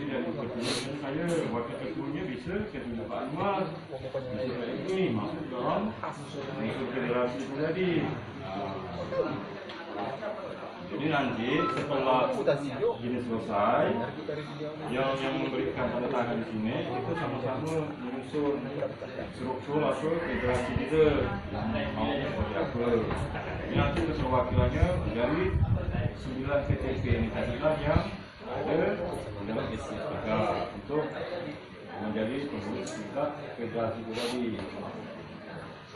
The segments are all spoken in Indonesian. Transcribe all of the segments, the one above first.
jadi ketua saya, wakil ketuanya bisa saya tunjuk Pak Anwar. Ini masuk dalam federasi itu tadi. Jadi nanti setelah ini selesai, yang memberikan tanda tangan di sini itu sama-sama menyusun struktur atau federasi kita mau seperti apa. Ini nanti perwakilannya dari 9 PTP ini tadilah yang ada dalam SPK untuk menjadi pengurus tingkat federasi itu tadi.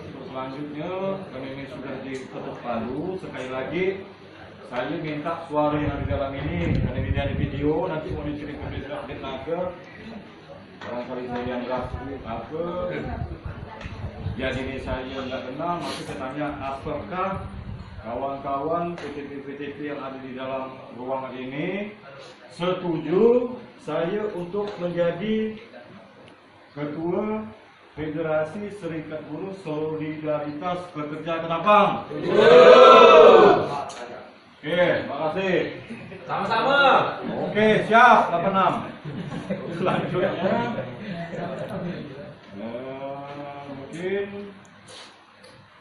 Untuk selanjutnya, karena ini sudah diketuk palu, sekali lagi saya minta suara yang ada di dalam ini, karena ini ada video, nanti mau dikirim ke Dirjen Naker. Barangkali saya dianggap apa, jadi ini saya nggak kenal, maka saya tanya apakah kawan-kawan PTP-PTP yang ada di dalam ruangan ini setuju saya untuk menjadi Ketua Federasi Serikat Buruh Solidaritas Pekerja Ketapang. Oke, makasih. Sama-sama. Oke, siap 86. Selanjutnya mungkin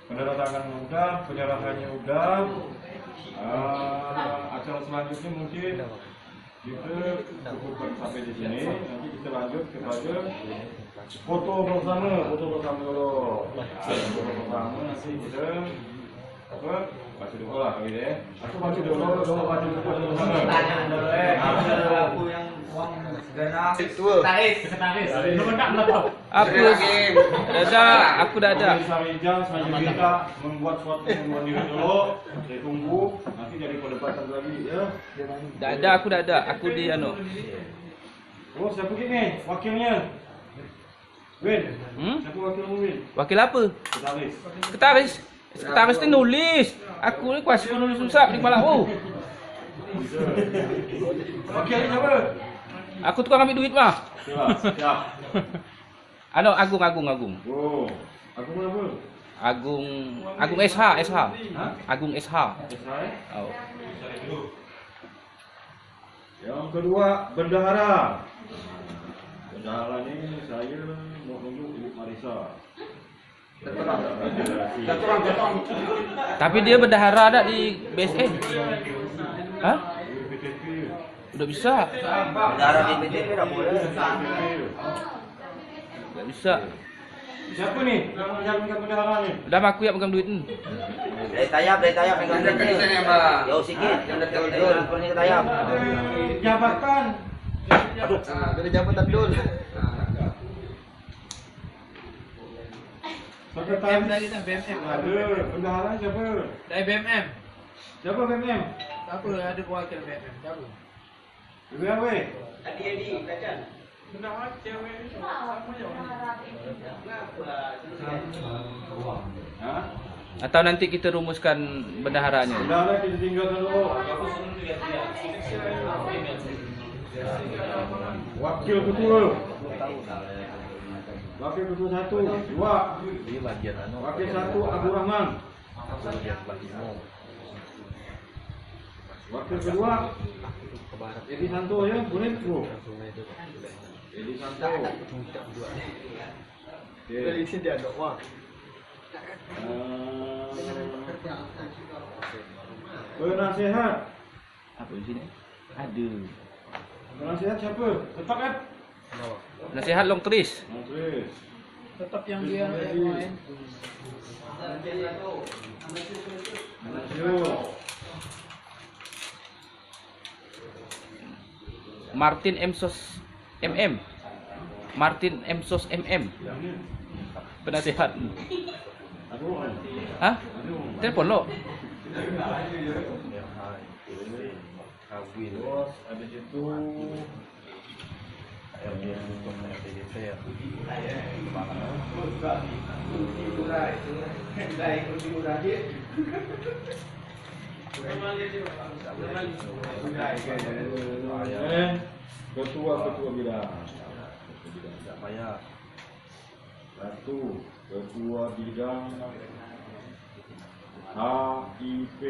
pendatangan udah, penyerahannya udah. Acara selanjutnya mungkin kita cukupkan sampai di sini. Nanti kita lanjut kepada foto bersama dulu. Foto bersama nanti kita baca dulu lah kali deh. Aku baca dulu baca bersama. Tanya dulu aku yang uang segera. Sekretaris. Lu enggak tahu. Aku dah ada. Sarijang saya minta membuat suatu pengunduran diri dulu. Saya tunggu nanti dari perdebatan lagi ya. Aku dah ada. Aku di anu. Oh, siapa gini? Wakilnya? Win. Siapa wakilmu Win? Wakil apa? Sekretaris. Sekretaris ni nulis. Aku ni kuasa nulis susah di kepala aku. Wakilnya siapa? Aku tukang ambil duit mah. Siap. Anu Agung. Oh, aku apa? Agung SH. Agung SH. Oh. Yang kedua, bendahara. Bendahara ini saya mau tunjuk Ibu Marisa. Tapi dia bendahara ada di BSN. Hah? Udah bisa. Darah di PTP enggak boleh. Udah bisa. Siapa nih? Yang bendahara nih? Udah aku yang pegang duit ni. Dari tayap pegang duitnya. Jauh sikit. Transfernya ke tayap. Jabatan. Aduh, dari jabatan dulu. Sekretaris dari BMM. ada, bendahara siapa? Dari BMM. Siapa BMM? Siapa ada wakil BMM? Siapa? BMW. Adi, kacan. Bendahara cewek ni sama je. Hah? Atau nanti kita rumuskan bendaharanya. Bendahara kita tinggalkan dulu. Wakil ketua. Wakil ketua 1, 2. Wakil 1 Abdul Rahman. Wakil kedua Edi Santo ya, boleh bro. Edi Santo. Dari sini dia ada wah. Penasehat. Apa di sini? Ada. Penasehat siapa? Tetap kan? Nasihat long teris. Terus. Tetap yang dia main. Martin Emsos MM. Martin Emsos MM. Penasihat. Hah? Telepon lo. Terus habis itu ketua bidang. Satu, ketua bidang HIP,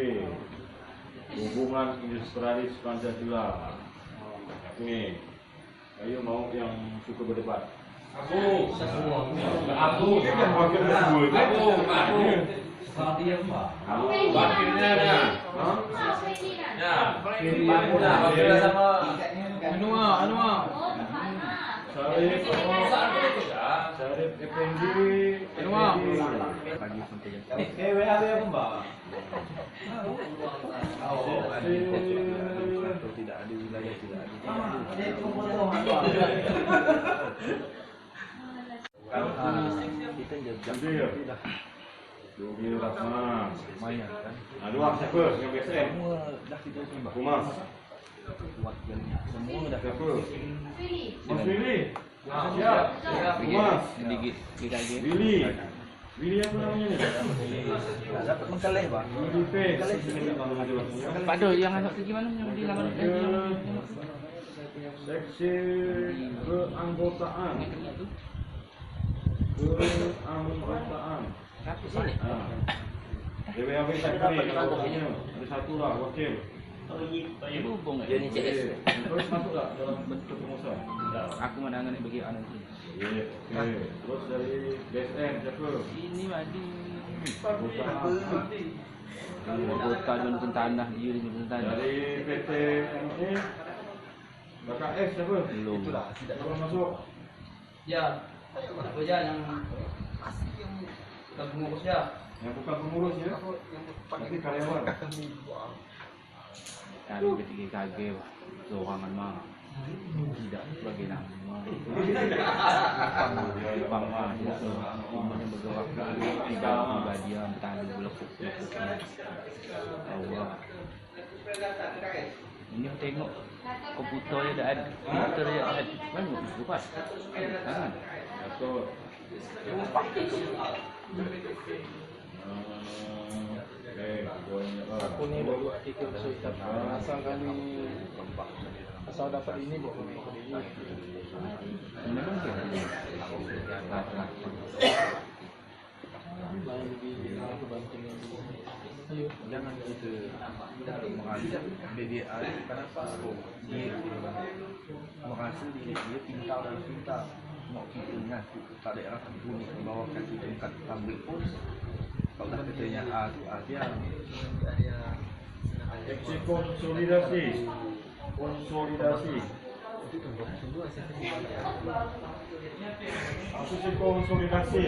Hubungan Industrialis Pancasila. Ini Ayo mau yang suka berdebat. Aku. Dia kan wakil kedua itu. Aku. Wakilnya ada. Ya. Wakilnya sama. Anu. Syarif Effendi. WA dia Mbak. Tidak ada wilayah, tidak ada. Kita jam Dia. Dua Rahma. lumayan kan. Dua siapa? Yang BSM. Semua dah kita sembah. Humas. Kuat yang semua dah Siapa? Mas Willy. Siap. Humas. sedikit lagi. Willy. Willy apa namanya ni? Tak dapat mengkalih Pak. Willy P. Pak Dol yang anak tu gimana yang di laman Seksi keanggotaan. Keanggotaan. Satu sini. DWAB Sekretari kalau wakilnya ada satu lah wakil. Hubung dia ni CS. Terus masuk tak dalam bentuk pengusaha? Aku menangan bagi anak ni. Okey. Terus dari BSM siapa? Ini madi. Pengusaha. Kota menentukan tanah dia ni menentukan tanah. Dari PT ME BKS siapa? Belum. Itulah tidak perlu masuk. Ya. Apa aja yang bukan pengurus ya? Yang bukan pengurus ya. Tapi karyawan. Kali ketiga kaget Pak. Seorangan mah. Tidak sebagai nama. Pangma tidak seorang yang bergerak tidak pribadi yang bertanya belakang. Allah. Ini tengok komputer dia ada, komputer dia ada banyak bukan? Jangan. Betul. Aku ni baru artikel Sultan. Asal kami asal dapat ini bawa kami ke sini. Memang dia. Jangan kita merasa BDA kenapa dia merasa dia pintar mau kita ngaku tak ada orang bunyi bawa kaki dekat ambil pun kalau dah katanya A tu A dia Seksi konsolidasi. Asosiasi konsolidasi.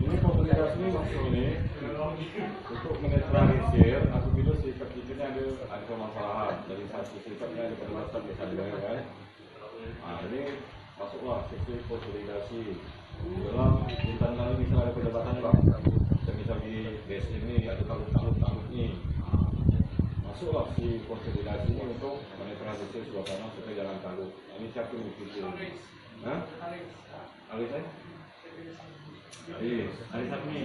Ini konsolidasi ini maksud ini untuk menetralisir apabila serikat kita ni ada permasalahan dari satu serikat ni ada perdebatan misalnya kan. Ini masuklah seksi konsolidasi dalam bintang kali misal ada perdebatan bang. Misal di BSM ni ada talut ni. Masuklah si konsolidasi ini untuk menetralisir suasana supaya jangan talut. Ini siapa yang berfikir? Alis saya? Alis apa ni?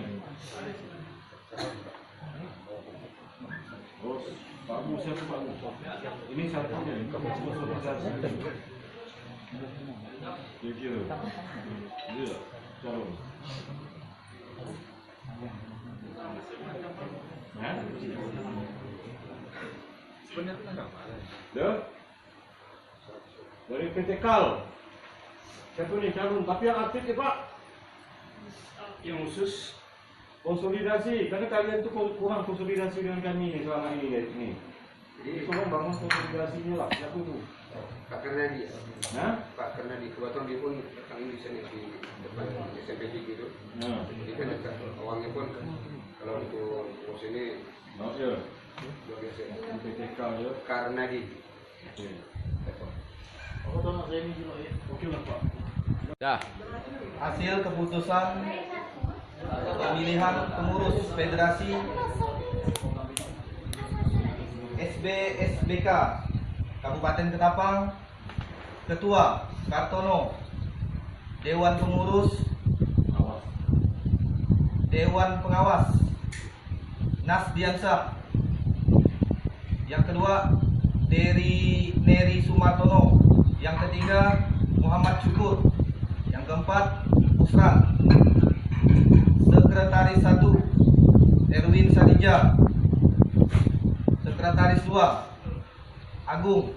Terus Pak Bu siapa Pak Bu? Ini siapa ni? Konsolidasi. Dia. Dia. Calon. Dia? Dari PT Kal. Siapa ni calon? Tapi yang aktif ya Pak? Yang khusus konsolidasi. Karena kalian tu kurang konsolidasi dengan kami ni selama ini guys ni. Jadi tolong bangun konsolidasinya lah. Siapa tu? Pak Kernadi. Nah? Pak Kernadi kebetulan dia pun kami di sini di depan SMP gitu. Nah. Jadi kan awalnya pun kalau untuk kurs ini Oh ya. luar biasa. PT Kal ya. Kernadi. Okey. Aku tak nak saya ni dulu ya. Okey lah Pak. Dah. Hasil keputusan pemilihan pengurus Federasi SBK Kabupaten Ketapang. Ketua Kartono. Dewan Pengurus, Dewan Pengawas Nasdiansyah. Yang kedua Neri Sumartono. Yang ketiga Muhammad Syukur. Yang keempat Usran. Sekretaris 1 Erwin Sadija. Sekretaris 2 Agung.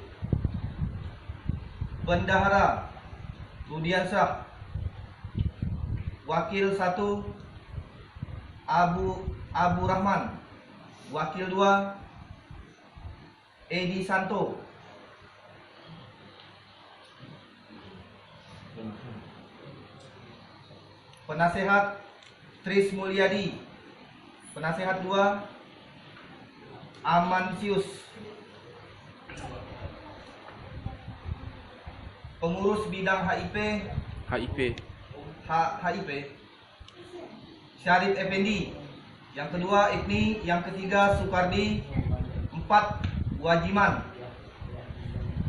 Bendahara Rudiansyah. Wakil 1 Abu Rahman. Wakil 2 Edi Santo. Penasehat Tris Mulyadi. Penasehat 2 Amansius. Pengurus bidang HIP Syarif Effendi. Yang kedua Ibni, yang ketiga Sukardi, 4 Wajiman.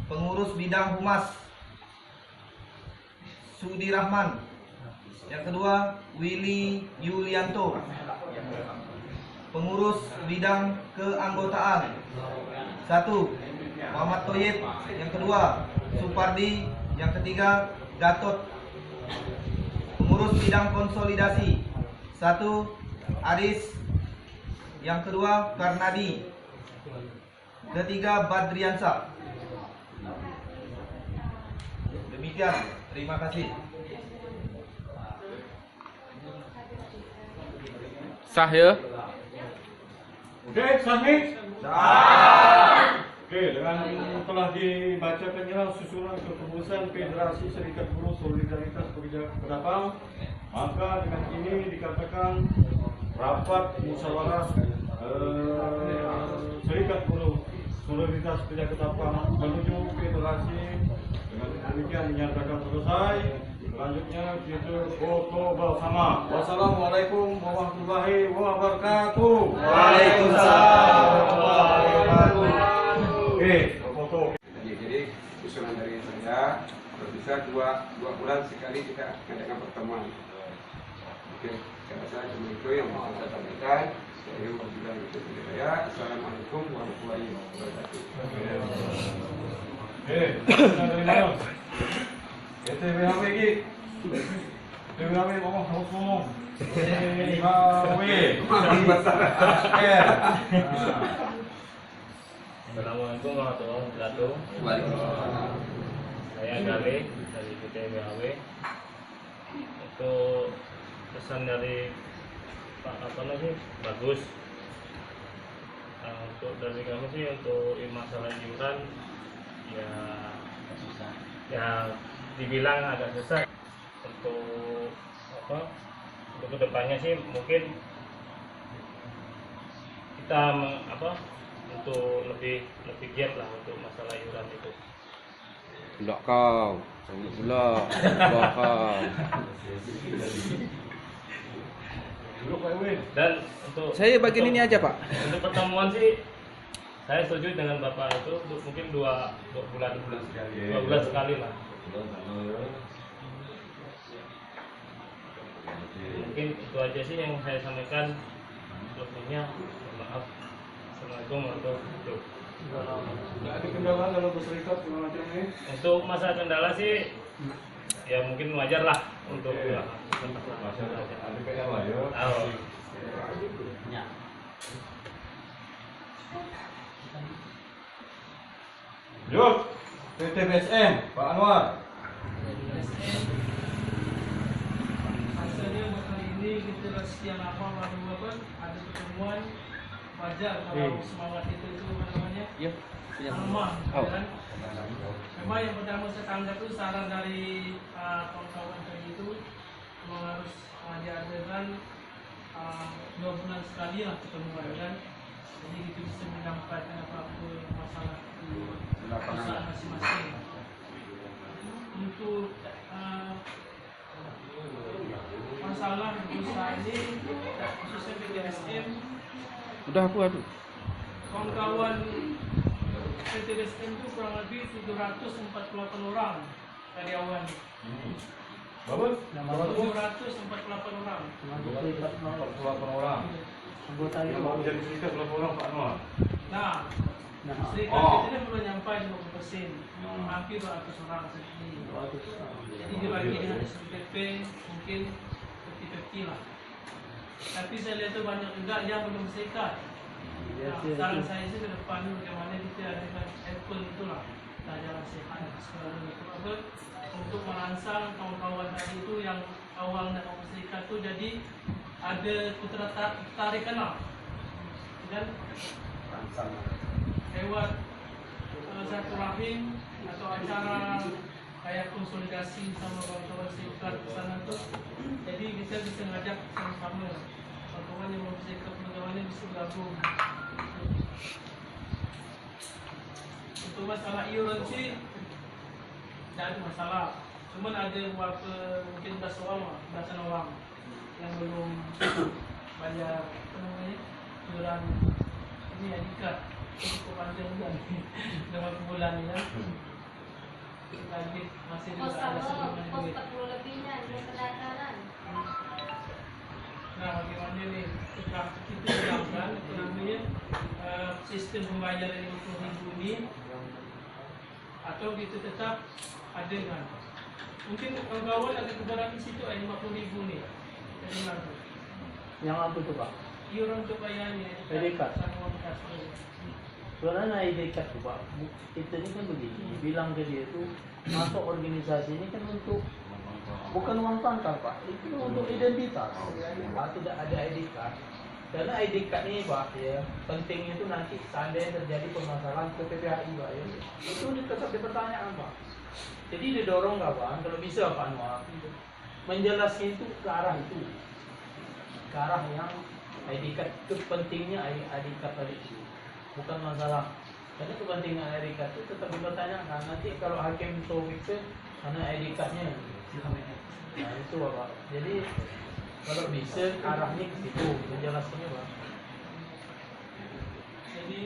Pengurus bidang Humas Sudi Rahman. Yang kedua Willy Yulianto. Pengurus bidang keanggotaan 1 Muhammad Toyib. Yang kedua Supardi. Yang ketiga Gatot. Pengurus bidang konsolidasi 1 Aris. Yang kedua Karnadi. Ketiga Badriansyah. Demikian, terima kasih. Sah ya? Oke, sahih? Oke, dengan telah dibacakannya susunan kepengurusan Federasi Serikat Buruh Solidaritas Pekerja Ketapang, maka dengan ini dikatakan rapat musyawarah Serikat Buruh Solidaritas Pekerja Ketapang menuju federasi dengan demikian dinyatakan selesai. Selanjutnya kita foto bersama. Wassalamualaikum warahmatullahi wabarakatuh. Waalaikumsalam warahmatullahi wabarakatuh. Oke, foto. Jadi usulan dari saya, kalau bisa dua bulan sekali kita adakan pertemuan. Oke, saya rasa cuma itu yang mau saya sampaikan. Saya bilang itu saya. Assalamualaikum warahmatullahi wabarakatuh. Oke, dari mana? TBHW lagi. TBHW ngomong harus ngomong. TBHW. Assalamualaikum warahmatullahi wabarakatuh. Saya Gale dari TBHW. Itu pesan dari Pak bagus. Untuk dari kami sih untuk masalah iuran ya dibilang agak susah untuk untuk kedepannya sih mungkin kita untuk lebih giat lah untuk masalah iuran itu. Pula kau. Sama pula. Kau. Dan untuk Saya bagian ini aja, Pak. Untuk pertemuan sih saya setuju dengan Bapak itu untuk mungkin dua bulan sekali lah. Mungkin itu aja sih yang saya sampaikan. Lebihnya maaf. Assalamualaikum warahmatullahi wabarakatuh. Nggak ada kendala kalau berserikat segala macam ini. Untuk masa kendala sih ya mungkin wajar lah untuk ya. Ada PR lah ya. Oh. Yuk, PT BSM, Pak Anwar. Hasilnya kali ini kita sekian lama lalu ada pertemuan wajar kalau semangat itu apa namanya? Ya. Lemah, Oh. kan? Memang yang pertama saya tanggap itu saran dari kawan-kawan tadi itu memang harus diadakan 2 bulan sekali lah pertemuan kan. Jadi itu bisa menyampaikan apa-apa masalah di perusahaan masing-masing. Untuk masalah perusahaan ini khususnya PTSM, Udah aku aduh. kawan-kawan PTSM itu kurang lebih 748 orang karyawan. Bagus. 748 orang. 48 orang. Yang mau menjadi serikat berapa orang Pak Anwar? Nah, serikat kita belum nyampai 50%, hampir 200 orang segini. Jadi dibagi dengan SPP mungkin 50-50 lah. Tapi saya lihat tuh banyak juga yang belum serikat. Nah, saran saya sih ke depan bagaimana kita adakan Apple itulah. kita jalan sehat segala itu apa untuk merangsang kawan-kawan tadi itu yang awalnya mau serikat itu jadi ada ketertarikan lah dan lewat satu rahim atau acara kayak konsolidasi sama kawan-kawan serikat di sana tuh jadi kita bisa ngajak sama-sama kawan-kawan yang mau serikat kawan-kawannya bisa bergabung. Untuk masalah iuran sih tidak ada masalah, cuman ada beberapa mungkin belasan orang yang belum bayar apa namanya iuran ini ya nikah cukup panjang juga dengan bulan ya lagi masih juga ada sebelumnya duit. Nah bagaimana nih setelah kita jalankan apa namanya sistem pembayaran 50.000 ini atau kita tetap ada kan? Mungkin kawan-kawan ada keberatan di situ 50.000 nih. Dari mana? Yang apa tuh Pak? Iuran untuk bayarnya. ID card. Sebenarnya ID card tuh Pak, kita ini kan begini, bilang ke dia tuh masuk organisasi ini kan untuk bukan uang pangkal Pak, itu untuk identitas. Pak tidak ada ID card. Karena ID card ini Pak ya, pentingnya itu nanti seandainya terjadi permasalahan ke PPHI Pak ya, itu tetap dipertanyakan Pak. Jadi didorong kawan, kalau bisa Pak Anwar, menjelaskan itu ke arah itu, ke arah yang ID card, kepentingnya ID card tadi itu, bukan masalah. Karena kepentingan ID card itu tetap dipertanyakan. Nanti kalau hakim Taufik karena ID cardnya, nah itu Pak. Jadi kalau bisa arahnya ke situ, menjelaskannya Pak. Jadi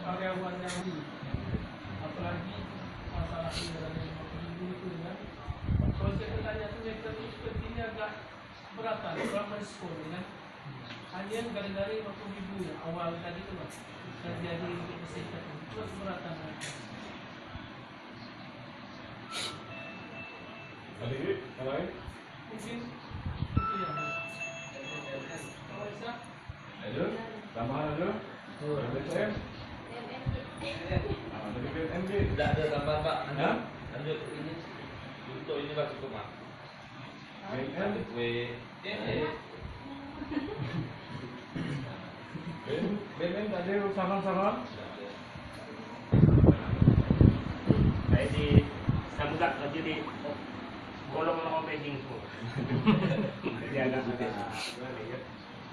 karyawan yang apalagi masalah iuran yang 50.000 itu ya. Kalau saya bertanya tuh mereka itu sepertinya agak beratan, kurang respon ya. Hanya gara-gara 50.000 ya awal tadi itu Pak. Terjadi kesehatan itu keberatan. Adik, yang lain? Mungkin itu ya. Kalau bisa Ada? Tambahan ada? BBM? Ada BBM B? Tidak ada tambahan Pak. Hah? Lanjut ini untuk ini Pak cukup Pak. BBM? BBM tak ada saran-saran? Saya di sambutan lagi di kolom beijing semua. Jadi ada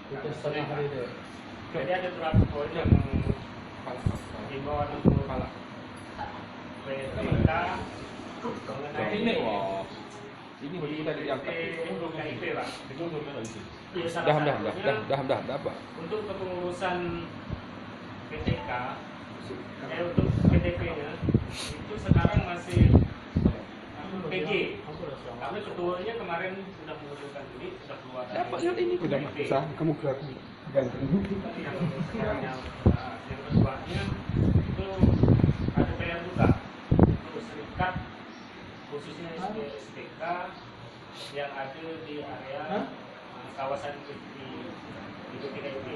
Itu setengah hari itu. jadi ada beberapa poin yang dibawa untuk PSBK mengenai Ini sudah diangkat. KIP Pak. Ya, Dah Pak. Untuk kepengurusan PTK, untuk PTP-nya itu sekarang masih PJ. Karena ketuanya kemarin sudah mengusulkan diri, sudah keluar dari PTP. Kamu gerak ganteng. Yang sekarang yang keduanya itu ada PR juga untuk serikat khususnya SPK yang ada di area kawasan di PTP.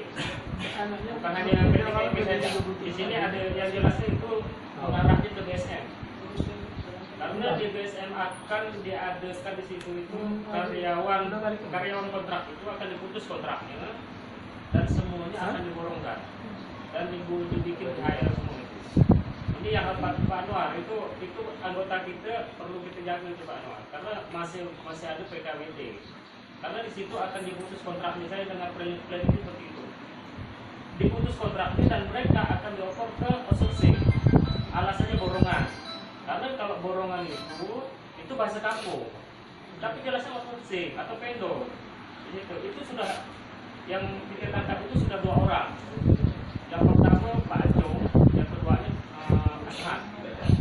Bukan hanya PTP saja. Di sini ada yang jelasnya itu mengarahnya ke BSM. Karena di BSM akan diadakan di situ itu karyawan kontrak itu akan diputus kontraknya dan semuanya akan diborongkan dan dibikin hire semua itu. Ini yang Pak Anwar itu anggota kita perlu kita jaga itu Pak Anwar karena masih ada PKWT. Karena di situ akan diputus kontraknya saya dengan plan itu seperti itu. Diputus kontraknya dan mereka akan dioper ke outsourcing. Alasannya borongan. Karena kalau borongan itu bahasa kampung. Tapi jelasnya outsourcing atau vendor. Itu sudah yang kita tangkap itu sudah 2 orang. Yang pertama Pak Ajong, yang keduanya Asmat.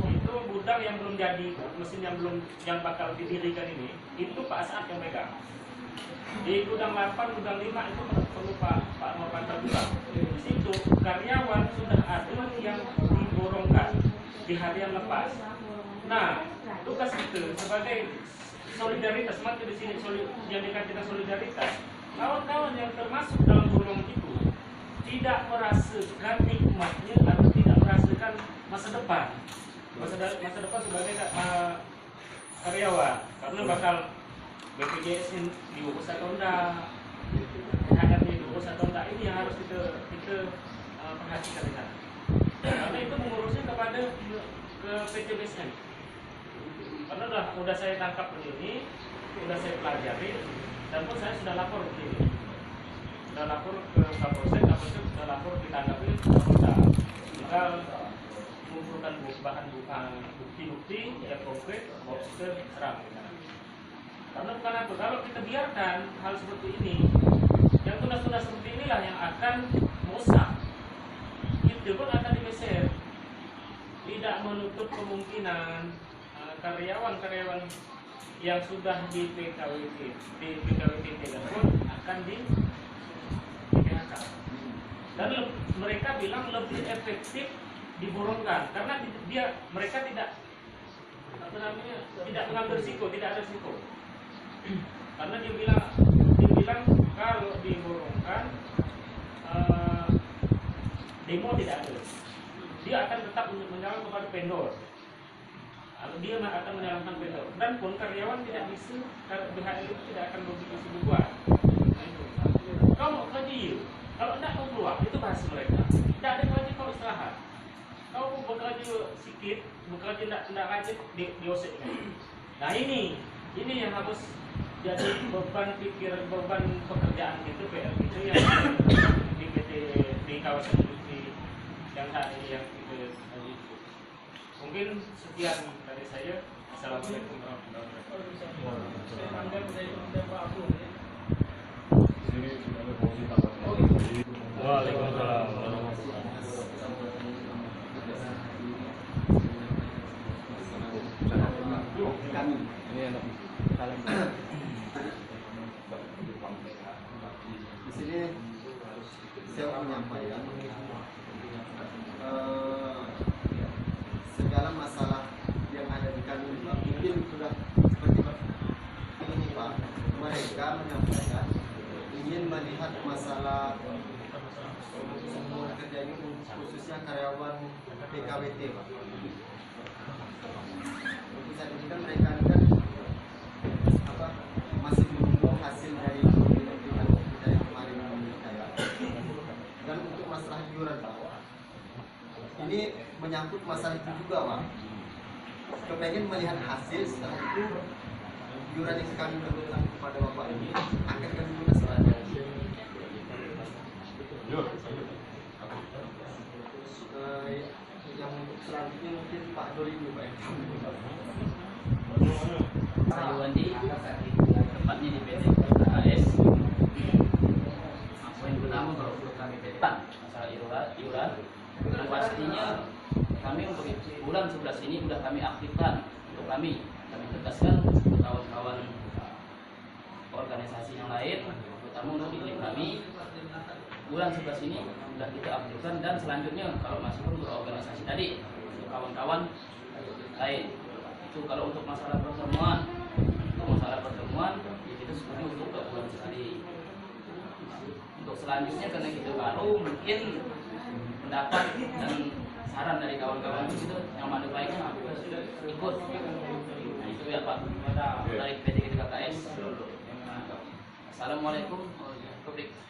Itu gudang yang belum jadi, mesin yang bakal didirikan ini, itu Pak Asmat yang pegang. Di gudang 8, gudang 5 itu perlu Pak Novanto juga. Di situ karyawan sudah ada yang diborongkan di hari yang lepas. Nah, tugas kita sebagai solidaritas, maka di sini yang dikatakan solidaritas, kawan-kawan yang termasuk dalam golongan itu tidak merasakan nikmatnya atau tidak merasakan masa depan. masa depan sebagai karyawan, karena bakal BPJS diurus atau enggak, THR diurus atau enggak, ini yang harus kita perhatikan di sana. Karena itu mengurusnya kepada ke PT BSN. Karena udah saya tangkap begini, udah saya pelajari, dan pun saya sudah lapor begini. Sudah lapor ke Kapolsek sudah lapor ditanggapi Kapolda. Tinggal mengumpulkan bahan bukti-bukti yang konkret, mau kita serang. Karena bukan apa, kalau kita biarkan hal seperti ini, yang tunda-tunda seperti inilah yang akan merusak. Itu pun akan digeser. Tidak menutup kemungkinan karyawan-karyawan yang sudah di PKWT pun akan di PHK. Dan mereka bilang lebih efektif diborongkan karena mereka tidak mengambil risiko, tidak ada risiko. Karena dia bilang kalau diborongkan demo tidak ada. Dia akan tetap menyalahkan kepada vendor. Dia akan menyalahkan vendor. Dan pun karyawan tidak bisa, BHL itu tidak akan bisa berbuat. Kau mau kerja yuk. Kalau tidak mau keluar, itu bahasa mereka. Tidak ada kerja kalau istirahat. Kau mau bekerja sikit, bekerja tidak rajin di OSEK. Nah ini yang harus jadi beban pikiran, beban pekerjaan itu PR itu yang di PT di kawasan industri yang saat ini yang itu. Mungkin sekian dari saya. Assalamualaikum warahmatullahi wabarakatuh. Saya tanggap dari Pak Abu. Sini sudah ada posisi tambah. Waalaikumsalam. Kami ini anak salam. Di sini saya menyampaikan segala masalah yang ada di kami mungkin sudah seperti ini Pak. Mereka menyampaikan ingin melihat masalah semua kerja ini khususnya karyawan PKWT Pak. Untuk saat ini kan mereka kan masih menunggu hasil dari kemarin dan untuk masalah iuran Pak. Ini menyangkut masalah itu juga Pak. Kepengen melihat hasil setelah itu iuran yang kami berikan kepada Bapak ini akan kami gunakan. Yang selanjutnya mungkin Pak Doli dulu Pak. Saya Wandi, tempatnya di PT KS. Poin pertama kalau untuk kami PT masalah iuran, dan pastinya kami untuk bulan 11 ini sudah kami aktifkan untuk kami tegaskan untuk kawan-kawan organisasi yang lain, terutama untuk iklim kami. Bulan 11 ini sudah kita aktifkan dan selanjutnya kalau masih pun berorganisasi tadi untuk kawan-kawan lain. Itu kalau untuk masalah pertemuan itu sebenarnya untuk 2 bulan sekali. Untuk selanjutnya karena kita baru mungkin pendapat dan saran dari kawan-kawan itu yang mana baiknya ikut. Nah, itu ya Pak dari PT KKS. Assalamualaikum warahmatullahi wabarakatuh.